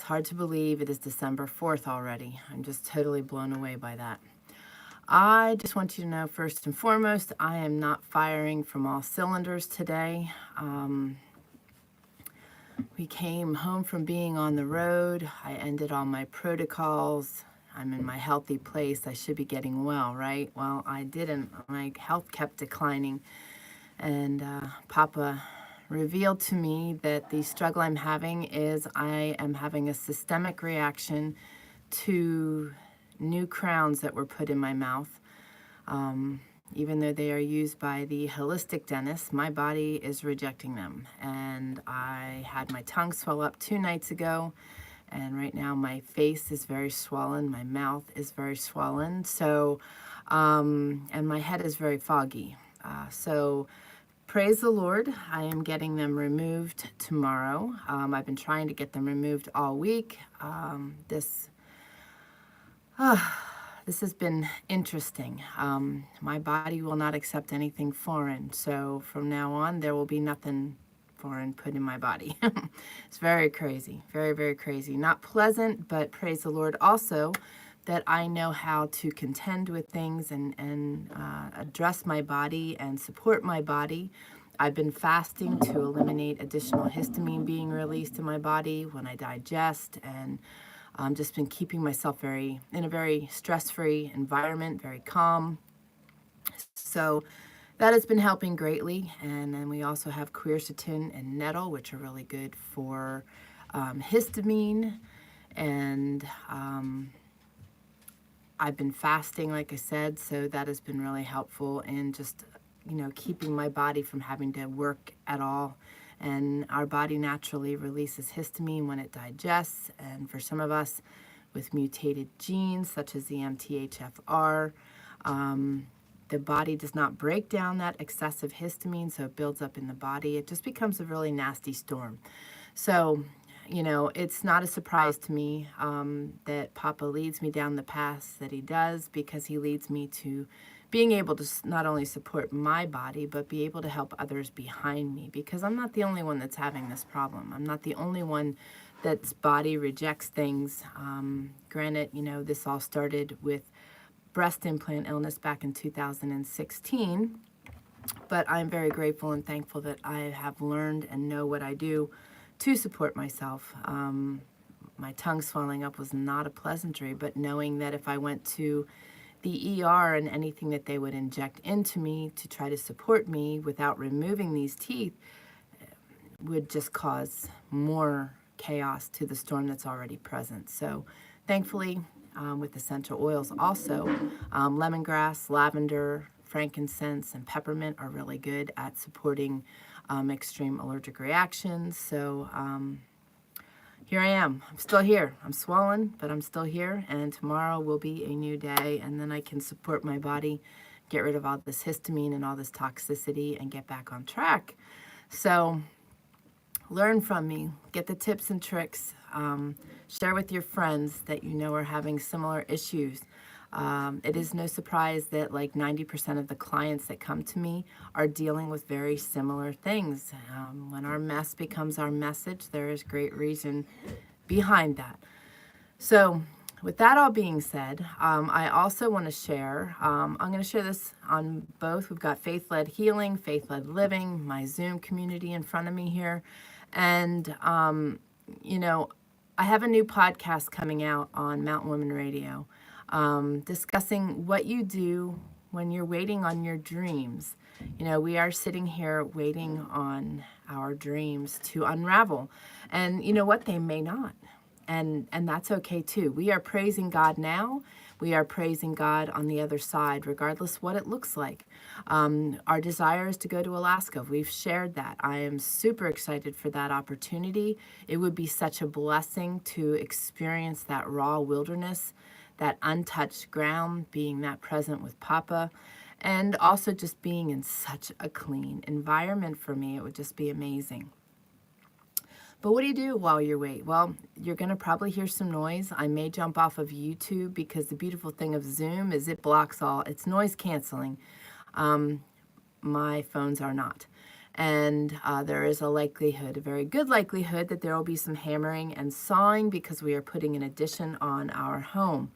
hard to believe it is December 4th already. I'm just totally blown away by that. I just want you to know, first and foremost, I am not firing from all cylinders today. We came home from being on the road. I ended all my protocols. I'm in my healthy place. I should be getting well, right? Well, I didn't. My health kept declining. And Papa revealed to me that the struggle I'm having is I am having a systemic reaction to new crowns that were put in my mouth. Even though they are used by the holistic dentist, my body is rejecting them. And I had my tongue swell up 2 nights ago, and right now my face is very swollen, my mouth is very swollen, so, and my head is very foggy. So praise the Lord, I am getting them removed tomorrow. I've been trying to get them removed all week. This has been interesting. My body will not accept anything foreign, so from now on there will be nothing foreign put in my body. It's very crazy, very, very crazy. Not pleasant, but praise the Lord also that I know how to contend with things and address my body and support my body. I've been fasting to eliminate additional histamine being released in my body when I digest, and just been keeping myself in a very stress-free environment, very calm. So that has been helping greatly. And then we also have quercetin and nettle, which are really good for histamine. And I've been fasting, like I said, so that has been really helpful in just, keeping my body from having to work at all. And our body naturally releases histamine when it digests. And for some of us with mutated genes, such as the MTHFR, the body does not break down that excessive histamine, so it builds up in the body. It just becomes a really nasty storm. So, it's not a surprise to me that Papa leads me down the path that he does, because he leads me to being able to not only support my body, but be able to help others behind me, because I'm not the only one that's having this problem. I'm not the only one that's body rejects things. Granted, this all started with breast implant illness back in 2016, but I'm very grateful and thankful that I have learned and know what I do to support myself. My tongue swelling up was not a pleasantry, but knowing that if I went to the ER and anything that they would inject into me to try to support me without removing these teeth would just cause more chaos to the storm that's already present. So thankfully, with essential oils also, lemongrass, lavender, frankincense, and peppermint are really good at supporting extreme allergic reactions. So here I am. I'm still here. I'm swollen, but I'm still here. And tomorrow will be a new day. And then I can support my body, get rid of all this histamine and all this toxicity, and get back on track. So learn from me. Get the tips and tricks. Share with your friends that are having similar issues. It is no surprise that like 90% of the clients that come to me are dealing with very similar things. When our mess becomes our message, there is great reason behind that. So with that all being said, I also want to share, I'm going to share this on both. We've got Faith-Led Healing, Faith-Led Living, my Zoom community in front of me here. And, I have a new podcast coming out on Mountain Women Radio, discussing what you do when you're waiting on your dreams. We are sitting here waiting on our dreams to unravel. And you know what? They may not. And that's okay too. We are praising God now. We are praising God on the other side, regardless what it looks like. Our desire is to go to Alaska. We've shared that. I am super excited for that opportunity. It would be such a blessing to experience that raw wilderness, that untouched ground, being that present with Papa, and also just being in such a clean environment for me. It would just be amazing. But what do you do while you wait? Well, you're going to probably hear some noise. I may jump off of YouTube, because the beautiful thing of Zoom is it blocks all. It's noise canceling. My phones are not. And there is a likelihood, a very good likelihood, that there will be some hammering and sawing because we are putting an addition on our home.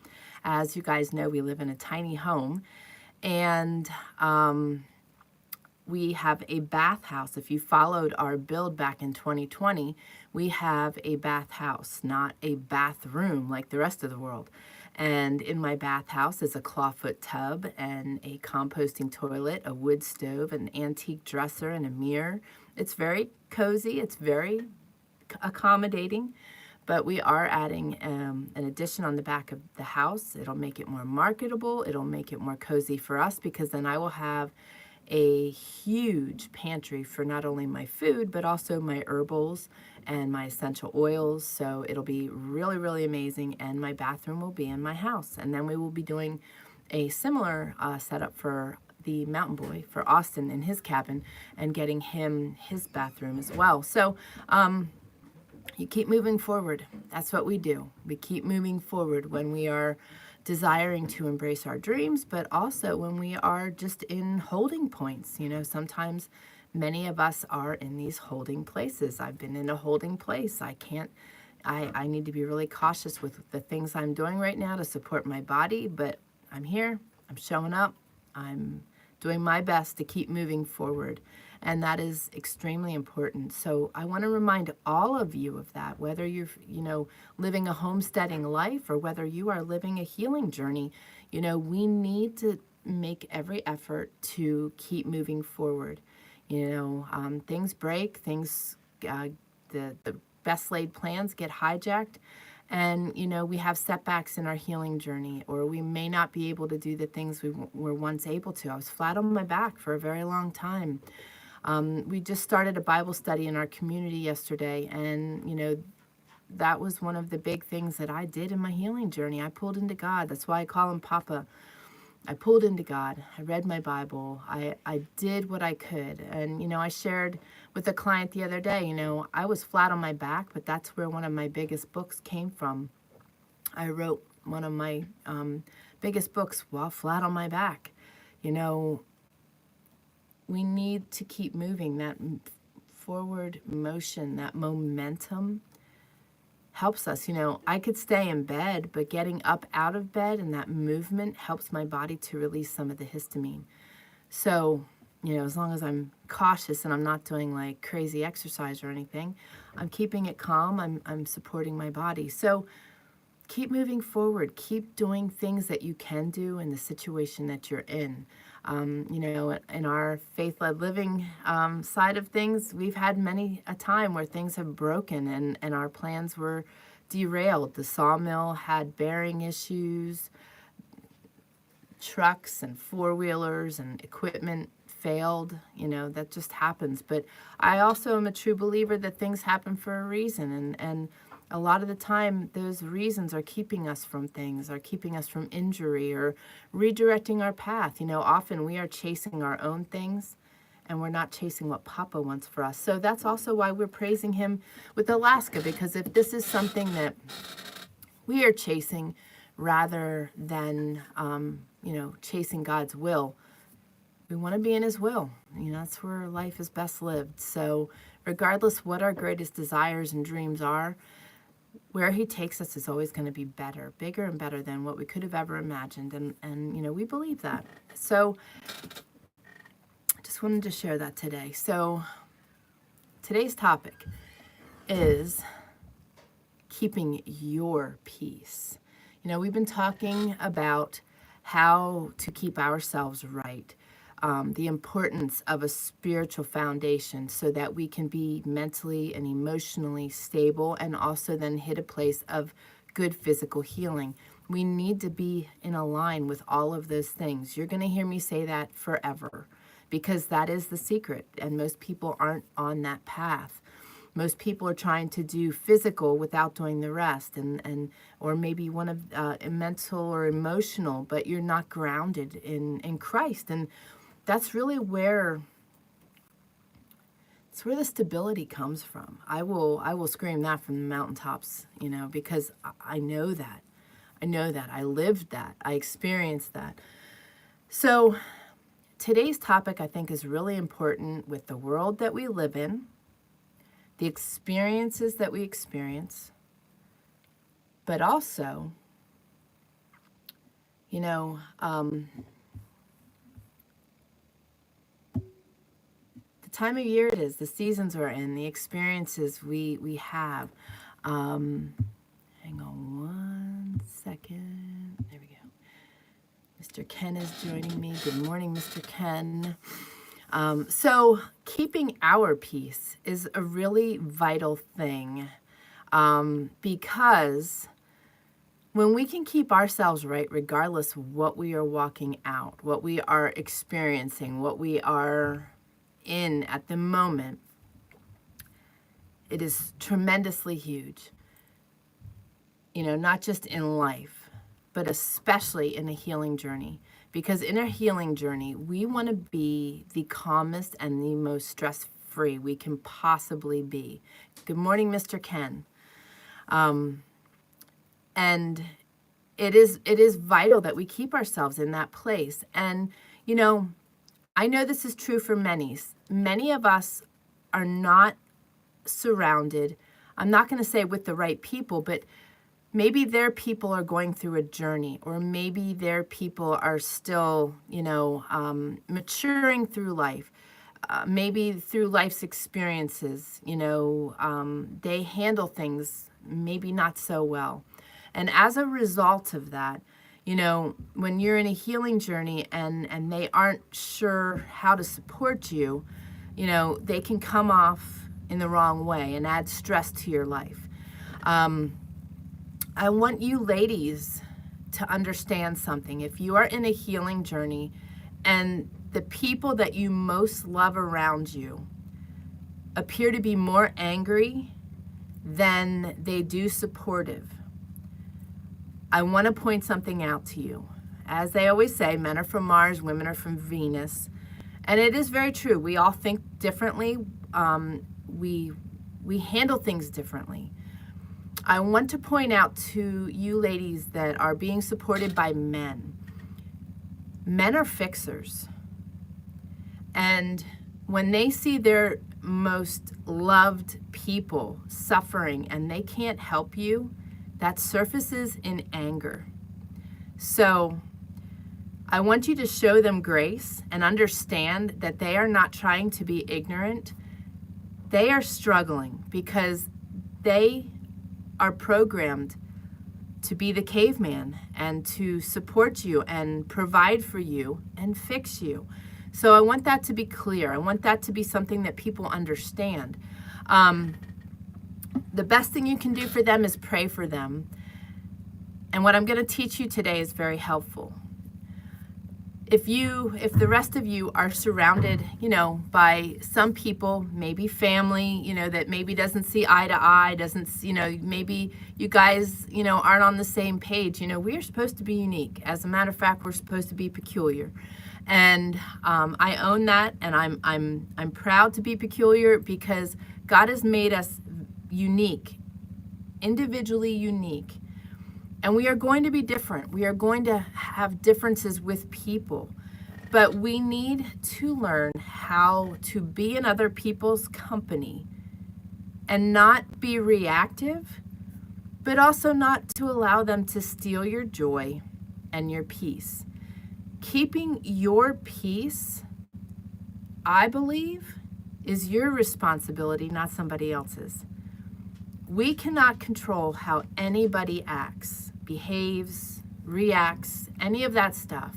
As you guys know, we live in a tiny home, and we have a bathhouse. If you followed our build back in 2020, we have a bathhouse, not a bathroom like the rest of the world. And in my bathhouse is a clawfoot tub and a composting toilet, a wood stove, an antique dresser, and a mirror. It's very cozy. It's very accommodating. But we are adding an addition on the back of the house. It'll make it more marketable. It'll make it more cozy for us, because then I will have a huge pantry for not only my food, but also my herbals and my essential oils. So it'll be really, really amazing. And my bathroom will be in my house. And then we will be doing a similar setup for the mountain boy, for Austin in his cabin, and getting him his bathroom as well. So you keep moving forward. That's what we do. We keep moving forward when we are desiring to embrace our dreams, but also when we are just in holding points. You know, sometimes many of us are in these holding places. I've been in a holding place. I need to be really cautious with the things I'm doing right now to support my body, but I'm here, I'm showing up, I'm doing my best to keep moving forward. And that is extremely important. So I want to remind all of you of that, whether you're, living a homesteading life or whether you are living a healing journey. We need to make every effort to keep moving forward. Things break, the best laid plans get hijacked. And, we have setbacks in our healing journey, or we may not be able to do the things we were once able to. I was flat on my back for a very long time. We just started a Bible study in our community yesterday, and, that was one of the big things that I did in my healing journey. I pulled into God. That's why I call him Papa. I pulled into God. I read my Bible. I did what I could. And, I shared with a client the other day, I was flat on my back, but that's where one of my biggest books came from. I wrote one of my biggest books while flat on my back. We need to keep moving. That forward motion, that momentum helps us. I could stay in bed, but getting up out of bed and that movement helps my body to release some of the histamine. So, as long as I'm cautious and I'm not doing like crazy exercise or anything, I'm keeping it calm, I'm supporting my body. So keep moving forward. Keep doing things that you can do in the situation that you're in. In our faith-led living side of things, we've had many a time where things have broken and our plans were derailed. The sawmill had bearing issues, trucks and four-wheelers and equipment failed. That just happens. But I also am a true believer that things happen for a reason, and a lot of the time, those reasons are keeping us from things, are keeping us from injury, or redirecting our path. Often we are chasing our own things, and we're not chasing what Papa wants for us. So that's also why we're praising him with Alaska, because if this is something that we are chasing rather than, chasing God's will, we want to be in his will. That's where life is best lived. So regardless what our greatest desires and dreams are, where he takes us is always going to be better, bigger and better than what we could have ever imagined. And we believe that. So I just wanted to share that today. So today's topic is keeping your peace. We've been talking about how to keep ourselves right. The importance of a spiritual foundation so that we can be mentally and emotionally stable, and also then hit a place of good physical healing. We need to be in a line with all of those things. You're going to hear me say that forever, because that is the secret, and most people aren't on that path. Most people are trying to do physical without doing the rest, or maybe one of mental or emotional, but you're not grounded in Christ. And that's really where the stability comes from. I will scream that from the mountaintops, because I know that. I lived that. I experienced that. So today's topic, I think, is really important with the world that we live in, the experiences that we experience, but also, you know, the time of year it is, the seasons we're in, the experiences we have. Hang on one second. There we go. Mr. Ken is joining me. Good morning, Mr. Ken. So keeping our peace is a really vital thing, because when we can keep ourselves right, regardless of what we are walking out, what we are experiencing, what we are in at the moment, it is tremendously huge. You know, not just in life, but especially in a healing journey. Because in a healing journey, we want to be the calmest and the most stress-free we can possibly be. Good morning, Mr. Ken. And it is vital that we keep ourselves in that place. And, you know, I know this is true for many. Many of us are not surrounded, I'm not going to say with the right people, but maybe their people are going through a journey, or maybe their people are still, you know, maturing through life. Maybe through life's experiences, you know, they handle things maybe not so well. And as a result of that, you know, when you're in a healing journey and they aren't sure how to support you, you know, they can come off in the wrong way and add stress to your life. I want you ladies to understand something. If you are in a healing journey and the people that you most love around you appear to be more angry than they do supportive, I want to point something out to you. As they always say, men are from Mars, women are from Venus. And it is very true. We all think differently. We handle things differently. I want to point out to you ladies that are being supported by men. Men are fixers. And when they see their most loved people suffering and they can't help you, that surfaces in anger. So I want you to show them grace and understand that they are not trying to be ignorant. They are struggling because they are programmed to be the caveman and to support you and provide for you and fix you. So I want that to be clear. I want that to be something that people understand. The best thing you can do for them is pray for them. And what I'm going to teach you today is very helpful. If the rest of you are surrounded, you know, by some people, maybe family, you know, that maybe doesn't see eye to eye, doesn't, you know, maybe you guys, you know, aren't on the same page. You know, we are supposed to be unique. As a matter of fact, we're supposed to be peculiar. And I own that, and I'm proud to be peculiar because God has made us unique, individually unique. And we are going to be different. We are going to have differences with people. But we need to learn how to be in other people's company and not be reactive, but also not to allow them to steal your joy and your peace. Keeping your peace, I believe, is your responsibility, not somebody else's. We cannot control how anybody acts, behaves, reacts, any of that stuff.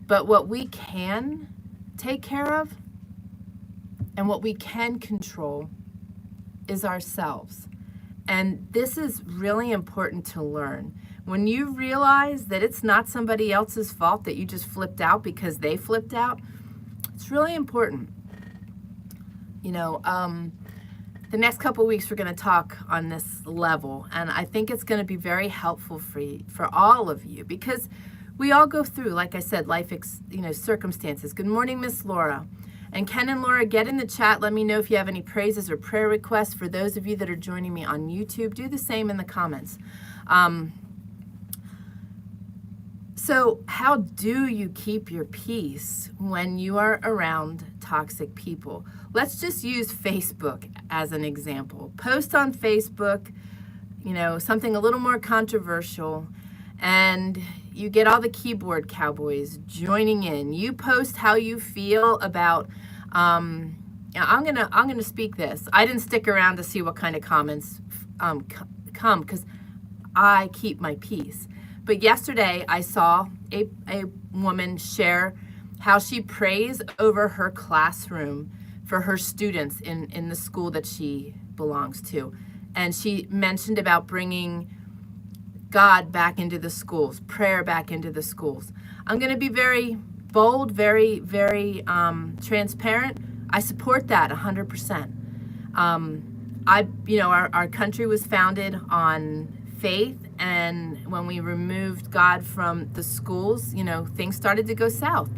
But what we can take care of and what we can control is ourselves. And this is really important to learn. When you realize that it's not somebody else's fault that you just flipped out because they flipped out, it's really important. You know, the next couple of weeks we're going to talk on this level, and I think it's going to be very helpful for all of you, because we all go through, like I said, life circumstances. Good morning, Miss Laura. And Ken and Laura, get in the chat. Let me know if you have any praises or prayer requests. For those of you that are joining me on YouTube, do the same in the comments. So how do you keep your peace when you are around toxic people? Let's just use Facebook as an example. Post on Facebook, something a little more controversial, and you get all the keyboard cowboys joining in. You post how you feel about, I'm gonna speak this. I didn't stick around to see what kind of comments come, because I keep my peace. But yesterday I saw a woman share how she prays over her classroom for her students in the school that she belongs to. And she mentioned about bringing God back into the schools, prayer back into the schools. I'm going to be very bold, very, very transparent. I support that 100%. Our country was founded on faith, and when we removed God from the schools, things started to go south.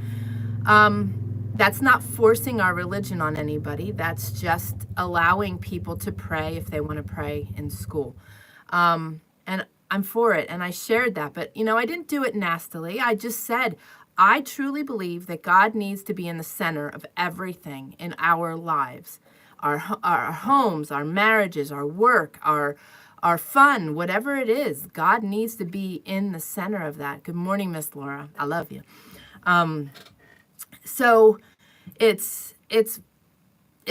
That's not forcing our religion on anybody. That's just allowing people to pray if they want to pray in school. And I'm for it, and I shared that. But, I didn't do it nastily. I just said, I truly believe that God needs to be in the center of everything in our lives. Our homes, our marriages, our work, our fun, whatever it is. God needs to be in the center of that. Good morning, Miss Laura. I love you. So it's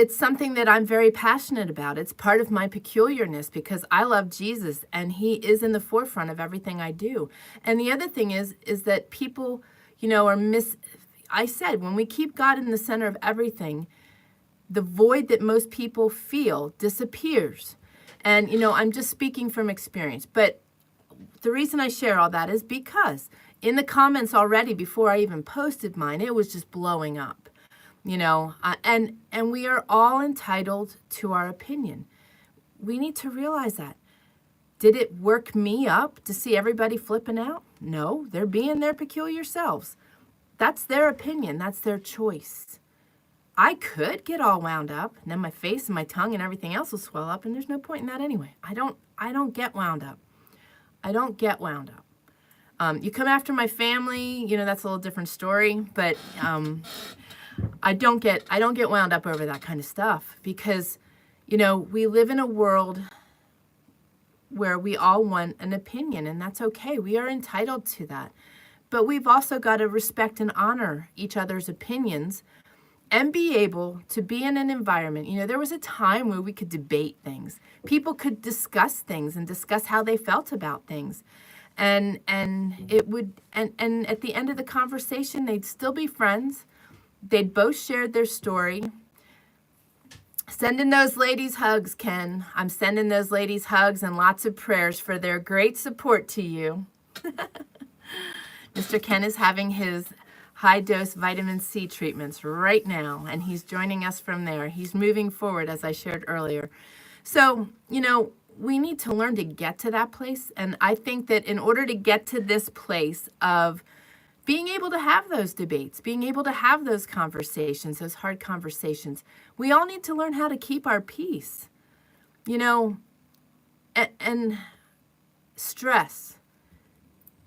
something that I'm very passionate about. It's part of my peculiarness because I love Jesus and he is in the forefront of everything I do. And the other thing is that people, I said, when we keep God in the center of everything, the void that most people feel disappears. And, I'm just speaking from experience. But the reason I share all that is because in the comments already, before I even posted mine, it was just blowing up, and we are all entitled to our opinion. We need to realize that. Did it work me up to see everybody flipping out? No, they're being their peculiar selves. That's their opinion. That's their choice. I could get all wound up, and then my face and my tongue and everything else will swell up, and there's no point in that anyway. I don't get wound up. I don't get wound up. You come after my family, that's a little different story, but I don't get wound up over that kind of stuff because, we live in a world where we all want an opinion, and that's okay. We are entitled to that. But we've also got to respect and honor each other's opinions and be able to be in an environment. There was a time where we could debate things. People could discuss things and discuss how they felt about things. And it would, and at the end of the conversation, they'd still be friends. They'd both shared their story. Sending those ladies hugs, Ken. I'm sending those ladies hugs and lots of prayers for their great support to you. Mr. Ken is having his high-dose vitamin C treatments right now, and he's joining us from there. He's moving forward, as I shared earlier. So, we need to learn to get to that place, and I think that in order to get to this place of being able to have those debates, being able to have those conversations, those hard conversations, we all need to learn how to keep our peace, and stress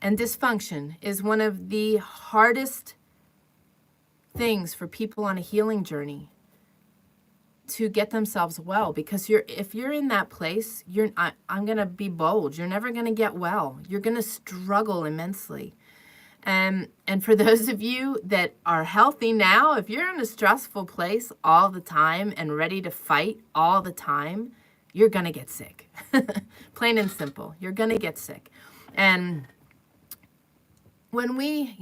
and dysfunction is one of the hardest things for people on a healing journey to get themselves well, because if you're in that place, I'm going to be bold, you're never going to get well. You're going to struggle immensely. And for those of you that are healthy now, if you're in a stressful place all the time and ready to fight all the time, you're going to get sick. Plain and simple. You're going to get sick. And when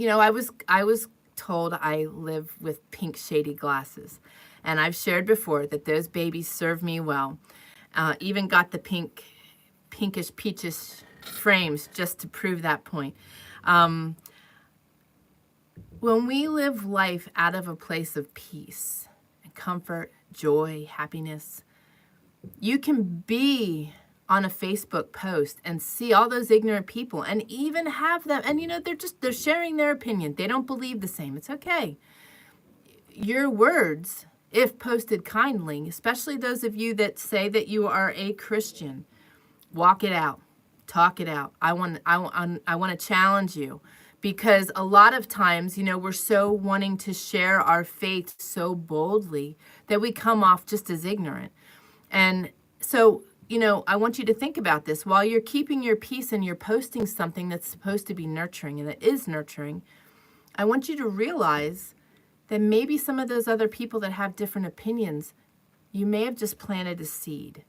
I was told I live with pink shady glasses. And I've shared before that those babies serve me well. Even got the pinkish peachish frames just to prove that point. When we live life out of a place of peace and comfort, joy, happiness, you can be on a Facebook post and see all those ignorant people and even have them, and they're sharing their opinion. They don't believe the same. It's okay. Your words, if posted kindly, especially those of you that say that you are a Christian, walk it out, talk it out. I want to challenge you, because a lot of times, we're so wanting to share our faith so boldly that we come off just as ignorant. And so, I want you to think about this. While you're keeping your peace and you're posting something that's supposed to be nurturing and that is nurturing, I want you to realize that maybe some of those other people that have different opinions, you may have just planted a seed.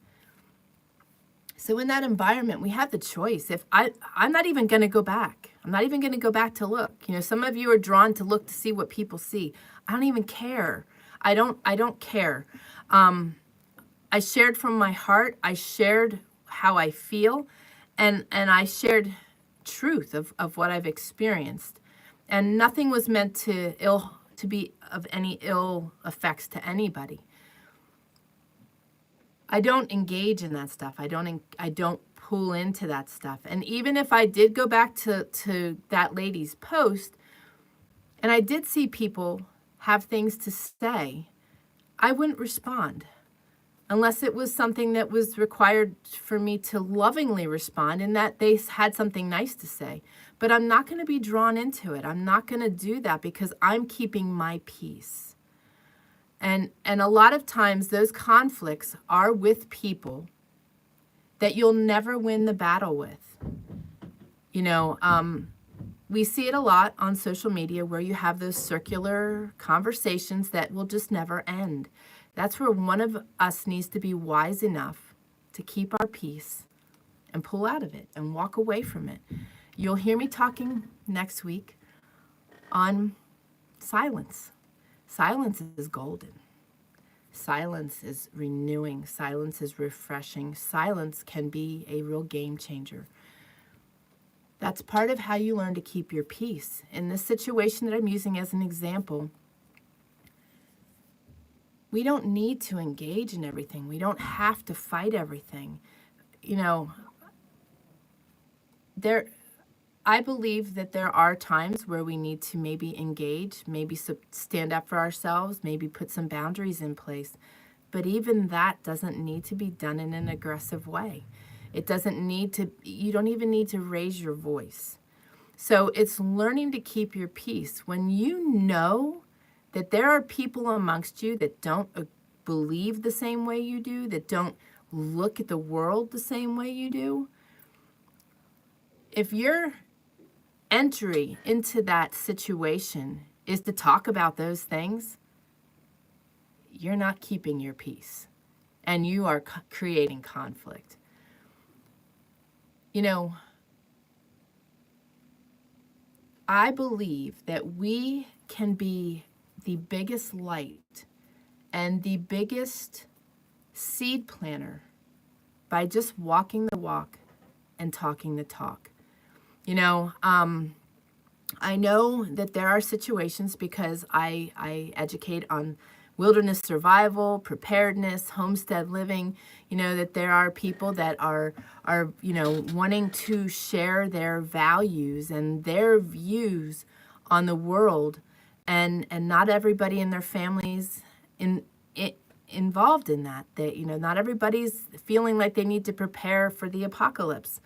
So in that environment, we have the choice. If I'm not even going to go back. I'm not even going to go back to look. Some of you are drawn to look to see what people see. I don't even care. I don't care. I shared from my heart. I shared how I feel, and I shared truth of what I've experienced. And nothing was meant to be of any ill effects to anybody. I don't engage in that stuff. I don't pull into that stuff. And even if I did go back to that lady's post, and I did see people have things to say, I wouldn't respond unless it was something that was required for me to lovingly respond and that they had something nice to say. But I'm not going to be drawn into it. I'm not going to do that because I'm keeping my peace. And a lot of times those conflicts are with people that you'll never win the battle with. We see it a lot on social media where you have those circular conversations that will just never end. That's where one of us needs to be wise enough to keep our peace and pull out of it and walk away from it. You'll hear me talking next week on silence. Silence is golden. Silence is renewing. Silence is refreshing. Silence can be a real game changer. That's part of how you learn to keep your peace. In this situation that I'm using as an example, we don't need to engage in everything. We don't have to fight everything. I believe that there are times where we need to maybe engage, maybe stand up for ourselves, maybe put some boundaries in place. But even that doesn't need to be done in an aggressive way. You don't even need to raise your voice. So it's learning to keep your peace. When you know that there are people amongst you that don't believe the same way you do, that don't look at the world the same way you do, if your entry into that situation is to talk about those things, you're not keeping your peace and you are creating conflict. I believe that we can be the biggest light and the biggest seed planter by just walking the walk and talking the talk. I know that there are situations, because I educate on wilderness survival, preparedness, homestead living, that there are people that are wanting to share their values and their views on the world, and not everybody in their families involved in that. Not everybody's feeling like they need to prepare for the apocalypse.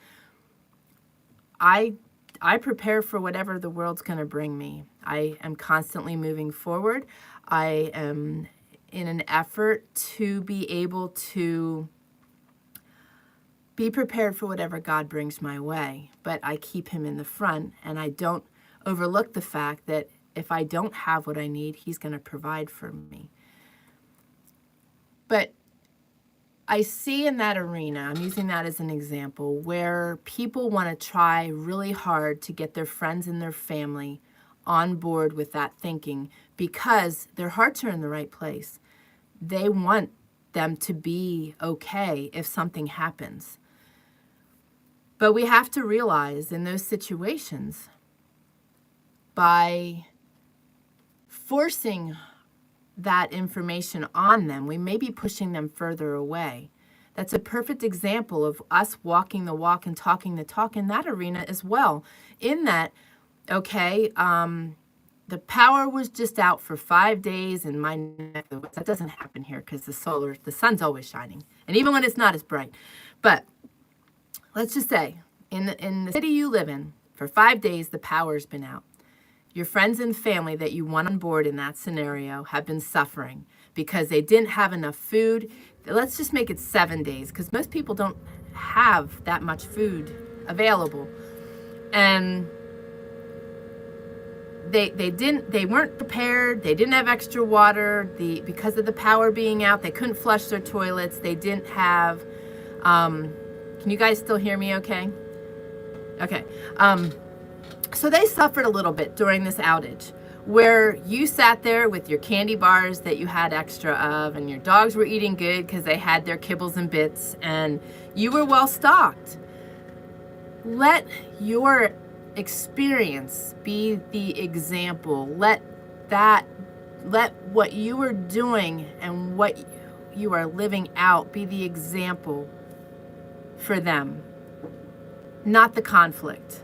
I prepare for whatever the world's going to bring me. I am constantly moving forward. I am in an effort to be able to be prepared for whatever God brings my way. But I keep him in the front, and I don't overlook the fact that if I don't have what I need, he's going to provide for me. But I see in that arena, I'm using that as an example, where people want to try really hard to get their friends and their family on board with that thinking because their hearts are in the right place. They want them to be okay if something happens. But we have to realize in those situations, by forcing that information on them, we may be pushing them further away. That's a perfect example of us walking the walk and talking the talk in that arena as well. In that, the power was just out for 5 days in my neck of the woods. That doesn't happen here because the sun's always shining, and even when it's not as bright. But let's just say, in the city you live in, For 5 days, the power's been out. Your friends and family that you want on board in that scenario have been suffering because they didn't have enough food. Let's just make it 7 days, because most people don't have that much food available. And they weren't prepared. They didn't have extra water. Because of the power being out, they couldn't flush their toilets. They didn't have, can you guys still hear me okay? Okay. So they suffered a little bit during this outage, where you sat there with your candy bars that you had extra of, and your dogs were eating good because they had their kibbles and bits, and you were well stocked. Let your experience be the example. Let what you are doing and what you are living out be the example for them, not the conflict.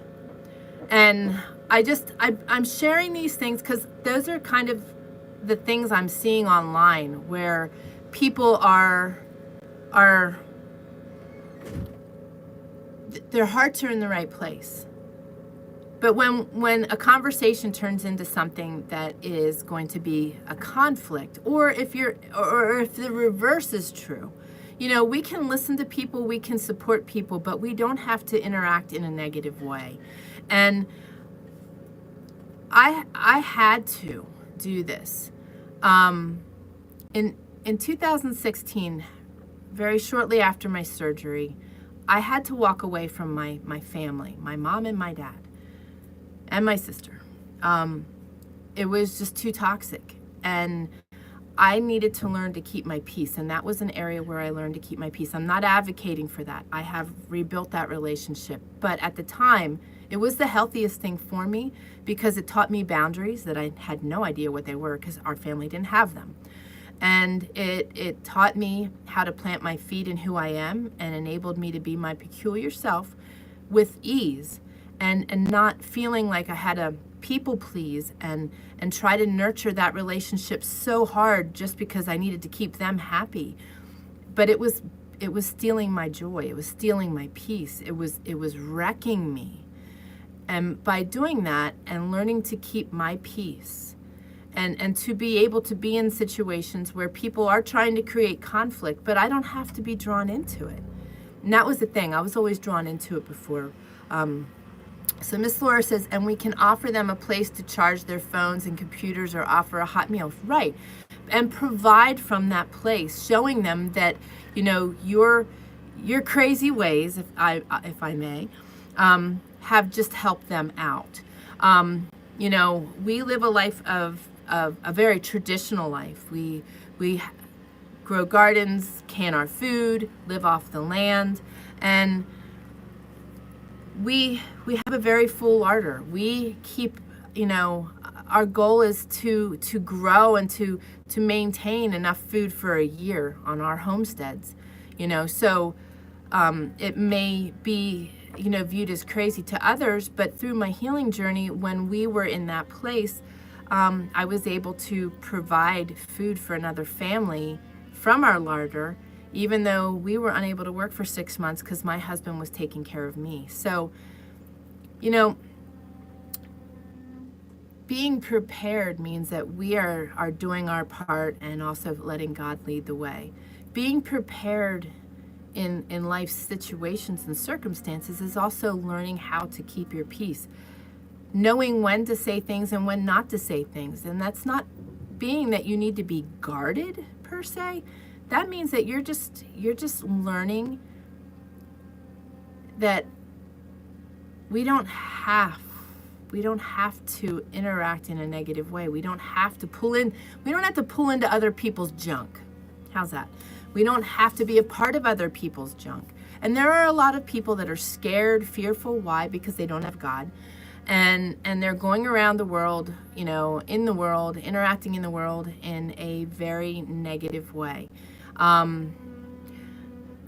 And I'm sharing these things because those are kind of the things I'm seeing online, where people are their hearts are in the right place. But when a conversation turns into something that is going to be a conflict, or if the reverse is true, we can listen to people, we can support people, but we don't have to interact in a negative way. And I had to do this. In 2016, very shortly after my surgery, I had to walk away from my family, my mom and my dad, and my sister. It was just too toxic. And I needed to learn to keep my peace. And that was an area where I learned to keep my peace. I'm not advocating for that. I have rebuilt that relationship. But at the time, it was the healthiest thing for me, because it taught me boundaries that I had no idea what they were, because our family didn't have them. And it taught me how to plant my feet in who I am, and enabled me to be my peculiar self with ease, and not feeling like I had to people please and try to nurture that relationship so hard just because I needed to keep them happy. But it was stealing my joy. It was stealing my peace. It was wrecking me. And by doing that and learning to keep my peace, and to be able to be in situations where people are trying to create conflict, but I don't have to be drawn into it. And that was the thing. I was always drawn into it before. So Miss Laura says, and we can offer them a place to charge their phones and computers, or offer a hot meal. Right. And provide from that place, showing them that, your crazy ways, if I may, have just helped them out. We live a life of a very traditional life. We grow gardens, can our food, live off the land, and we have a very full larder. We keep, our goal is to grow and to maintain enough food for a year on our homesteads, so it may be, viewed as crazy to others, but through my healing journey, when we were in that place, I was able to provide food for another family from our larder, even though we were unable to work for 6 months because my husband was taking care of me. So, being prepared means that we are doing our part and also letting God lead the way. Being prepared in life's situations and circumstances is also learning how to keep your peace. Knowing when to say things and when not to say things. And that's not being that you need to be guarded per se. That means that you're just learning that we don't have to interact in a negative way. We don't have to pull into other people's junk. How's that? We don't have to be a part of other people's junk. And there are a lot of people that are scared, fearful. Why? Because they don't have God. And they're going around the world, interacting in the world in a very negative way.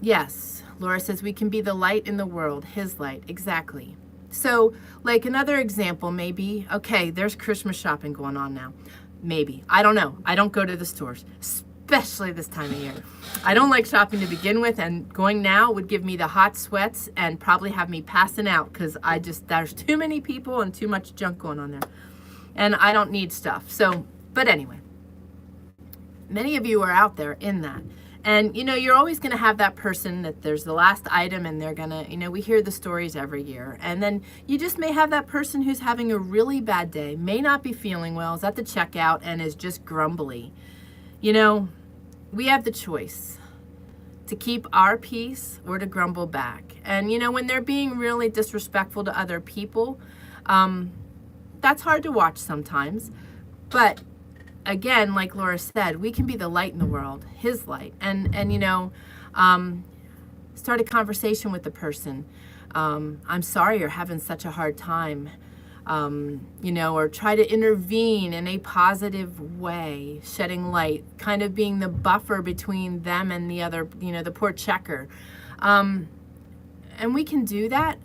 Yes, Laura says we can be the light in the world, His light, exactly. So, like another example, maybe, okay, there's Christmas shopping going on now. Maybe, I don't know. I don't go to the stores. especially this time of year. I don't like shopping to begin with, and going now would give me the hot sweats and probably have me passing out because there's too many people and too much junk going on there. And I don't need stuff. So, but anyway, many of you are out there in that. And, you know, you're always going to have that person that there's the last item and they're going to, you know, we hear the stories every year. And then you just may have that person who's having a really bad day, may not be feeling well, is at the checkout and is just grumbly. You know, we have the choice to keep our peace or to grumble back. And, you know, when they're being really disrespectful to other people, that's hard to watch sometimes. But again, like Laura said, we can be the light in the world, his light. And you know, start a conversation with the person. I'm sorry you're having such a hard time. You know, or try to intervene in a positive way, shedding light, kind of being the buffer between them and the other, you know, the poor checker. And we can do that,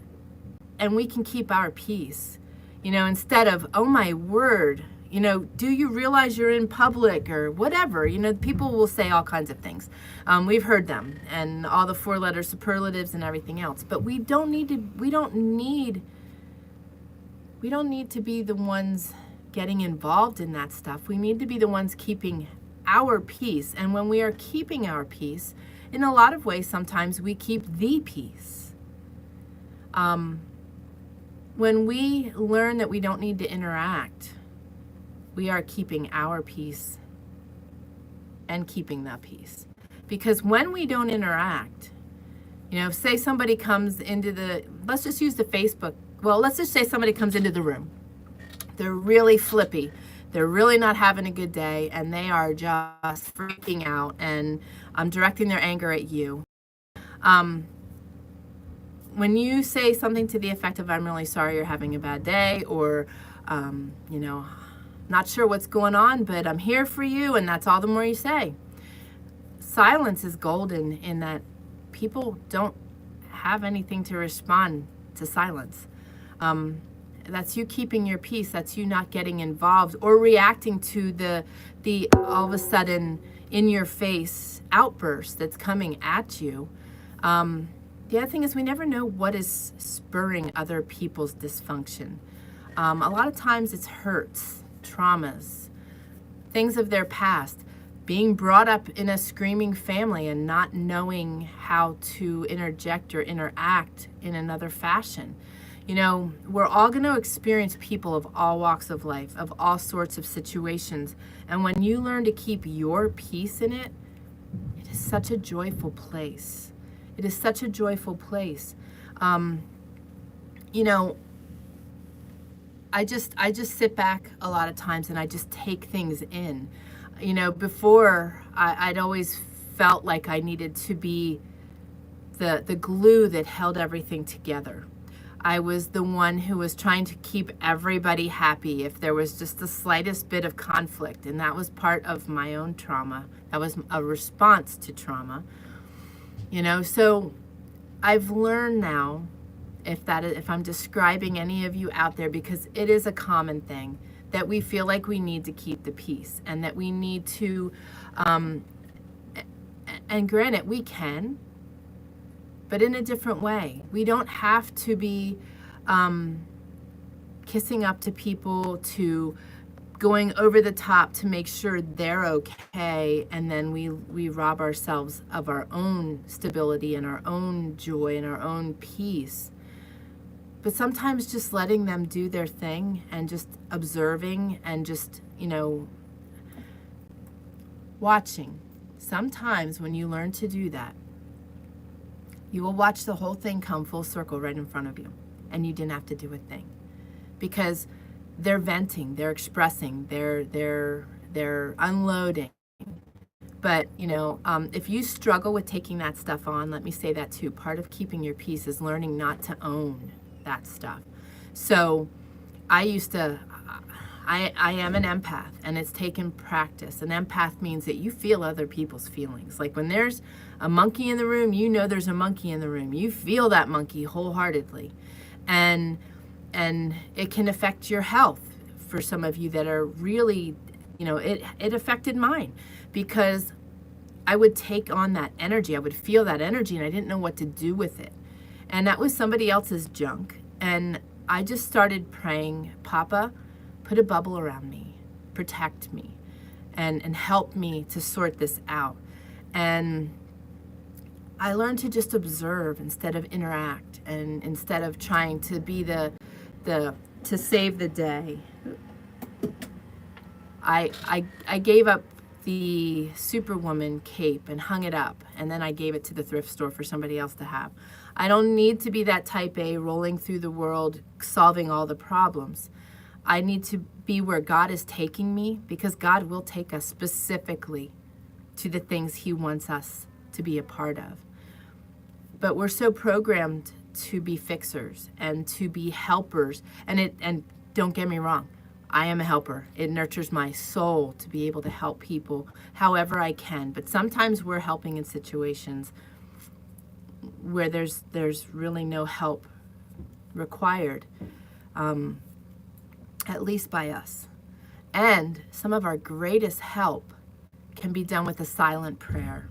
and we can keep our peace, you know, instead of, oh my word, you know, do you realize you're in public or whatever? You know, people will say all kinds of things. We've heard them and all the four-letter superlatives and everything else, but we don't need to be the ones getting involved in that stuff. We need to be the ones keeping our peace. And when we are keeping our peace, in a lot of ways, sometimes we keep the peace. When we learn that we don't need to interact, we are keeping our peace and keeping that peace. Because when we don't interact, you know, say somebody comes into let's just use the Facebook. Well, let's just say somebody comes into the room. They're really flippy. They're really not having a good day, and they are just freaking out and directing their anger at you. When you say something to the effect of, I'm really sorry you're having a bad day, or, you know, not sure what's going on, but I'm here for you, and that's all the more you say. Silence is golden in that people don't have anything to respond to silence. That's you keeping your peace. That's you not getting involved or reacting to the all of a sudden in your face outburst that's coming at you. The other thing is we never know what is spurring other people's dysfunction. A lot of times it's hurts, traumas, things of their past, being brought up in a screaming family and not knowing how to interject or interact in another fashion. You know, we're all going to experience people of all walks of life, of all sorts of situations. And when you learn to keep your peace in it, it is such a joyful place. It is such a joyful place. You know, I just sit back a lot of times and I just take things in. You know, before I'd always felt like I needed to be the glue that held everything together. I was the one who was trying to keep everybody happy if there was just the slightest bit of conflict, and that was part of my own trauma. That was a response to trauma. You know, so I've learned now, if I'm describing any of you out there, because it is a common thing, that we feel like we need to keep the peace and that we need to, and granted, we can, but in a different way. We don't have to be kissing up to people, to going over the top to make sure they're okay, and then we rob ourselves of our own stability and our own joy and our own peace. But sometimes just letting them do their thing and just observing and just, you know, watching. Sometimes when you learn to do that, you will watch the whole thing come full circle right in front of you, and you didn't have to do a thing, because they're venting, they're expressing, they're unloading. But you know, if you struggle with taking that stuff on, let me say that too. Part of keeping your peace is learning not to own that stuff. So I am an empath, and it's taken practice. An empath means that you feel other people's feelings. Like when there's a monkey in the room, you know there's a monkey in the room. You feel that monkey wholeheartedly. And it can affect your health. For some of you that are really, you know, it affected mine, because I would take on that energy. I would feel that energy, and I didn't know what to do with it. And that was somebody else's junk. And I just started praying, Papa, put a bubble around me, protect me, and help me to sort this out. And I learned to just observe instead of interact, and instead of trying to be to save the day. I gave up the Superwoman cape and hung it up, and then I gave it to the thrift store for somebody else to have. I don't need to be that type A rolling through the world solving all the problems. I need to be where God is taking me, because God will take us specifically to the things he wants us to be a part of. But we're so programmed to be fixers and to be helpers, and don't get me wrong, I am a helper. It nurtures my soul to be able to help people however I can. But sometimes we're helping in situations where there's really no help required, at least by us. And some of our greatest help can be done with a silent prayer.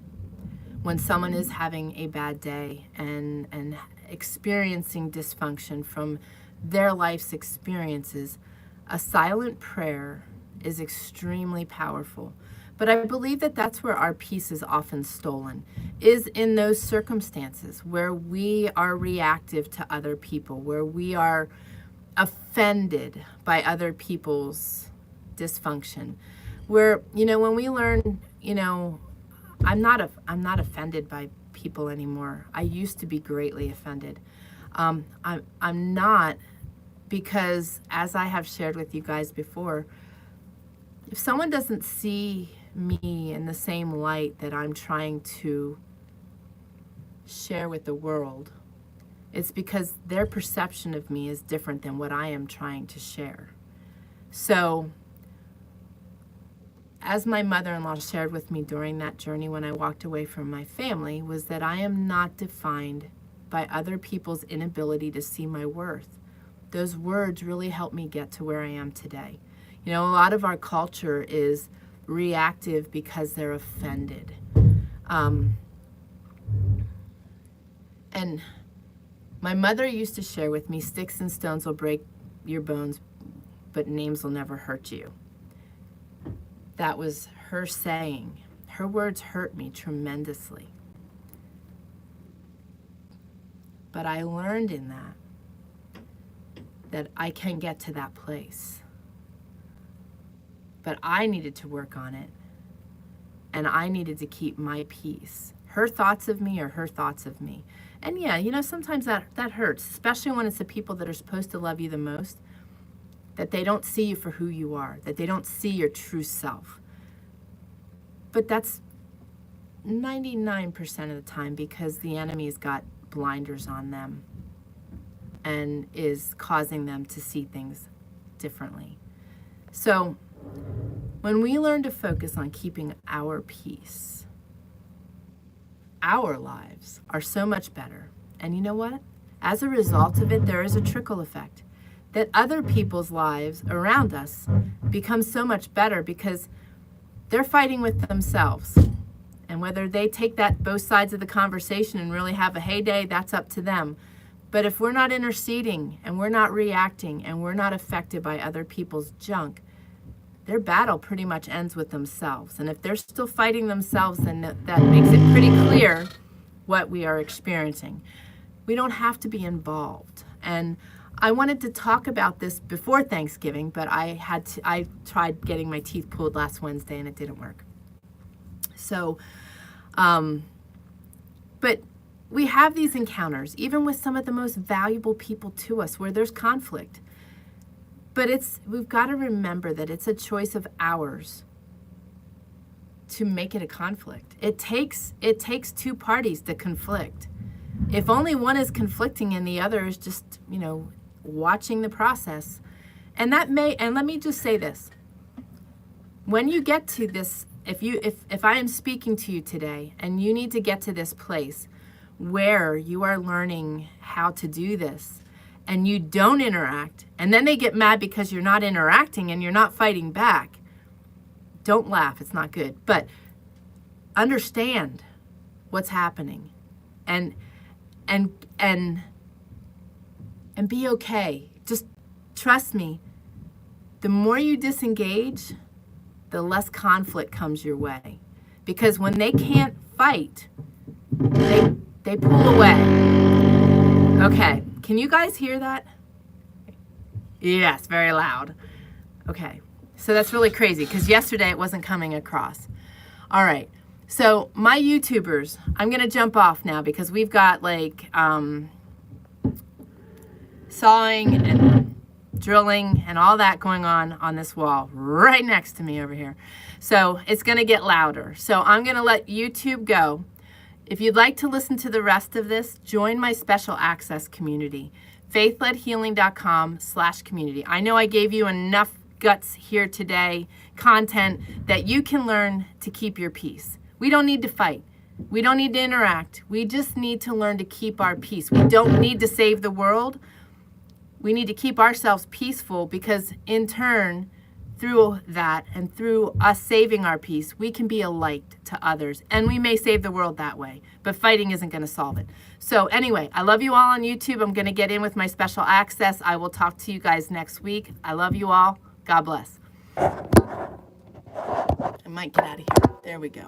When someone is having a bad day and experiencing dysfunction from their life's experiences, a silent prayer is extremely powerful. But I believe that that's where our peace is often stolen, is in those circumstances where we are reactive to other people, where we are offended by other people's dysfunction, where, when we learn, I'm not offended by people anymore. I used to be greatly offended. I'm not, because as I have shared with you guys before, if someone doesn't see me in the same light that I'm trying to share with the world, it's because their perception of me is different than what I am trying to share. So, as my mother-in-law shared with me during that journey when I walked away from my family, was that I am not defined by other people's inability to see my worth. Those words really helped me get to where I am today. A lot of our culture is reactive because they're offended. And my mother used to share with me, sticks and stones will break your bones, but names will never hurt you. That was her saying. Her words hurt me tremendously. But I learned in that I can get to that place. But I needed to work on it, and I needed to keep my peace. Her thoughts of me are her thoughts of me. And yeah, sometimes that hurts, especially when it's the people that are supposed to love you the most, that they don't see you for who you are, that they don't see your true self. But that's 99% of the time because the enemy's got blinders on them and is causing them to see things differently. So when we learn to focus on keeping our peace, our lives are so much better. And you know what? As a result of it, there is a trickle effect, that other people's lives around us become so much better because they're fighting with themselves. And whether they take that both sides of the conversation and really have a heyday, that's up to them. But if we're not interceding and we're not reacting and we're not affected by other people's junk, their battle pretty much ends with themselves. And if they're still fighting themselves, then that makes it pretty clear what we are experiencing. We don't have to be involved. And I wanted to talk about this before Thanksgiving, but I tried getting my teeth pulled last Wednesday and it didn't work. So, but we have these encounters, even with some of the most valuable people to us, where there's conflict. But we've got to remember that it's a choice of ours to make it a conflict. It takes two parties to conflict. If only one is conflicting and the other is just, watching the process. And let me just say this. When you get to this, if I am speaking to you today and you need to get to this place where you are learning how to do this and you don't interact, and then they get mad because you're not interacting and you're not fighting back, don't laugh, it's not good. But understand what's happening and and and and be okay. Just trust me. The more you disengage, the less conflict comes your way. Because when they can't fight, they pull away. Okay, can you guys hear that? Yes, very loud. Okay, so that's really crazy because yesterday it wasn't coming across. All right, so my YouTubers, I'm gonna jump off now because we've got like sawing and drilling and all that going on this wall right next to me over here. So it's gonna get louder. So I'm gonna let YouTube go. If you'd like to listen to the rest of this, join my special access community, faithledhealing.com/community. I know I gave you enough guts here today, content that you can learn to keep your peace. We don't need to fight. We don't need to interact. We just need to learn to keep our peace. We don't need to save the world. We need to keep ourselves peaceful because in turn, through that and through us saving our peace, we can be a light to others. And we may save the world that way, but fighting isn't going to solve it. So anyway, I love you all on YouTube. I'm going to get in with my special access. I will talk to you guys next week. I love you all. God bless. I might get out of here. There we go.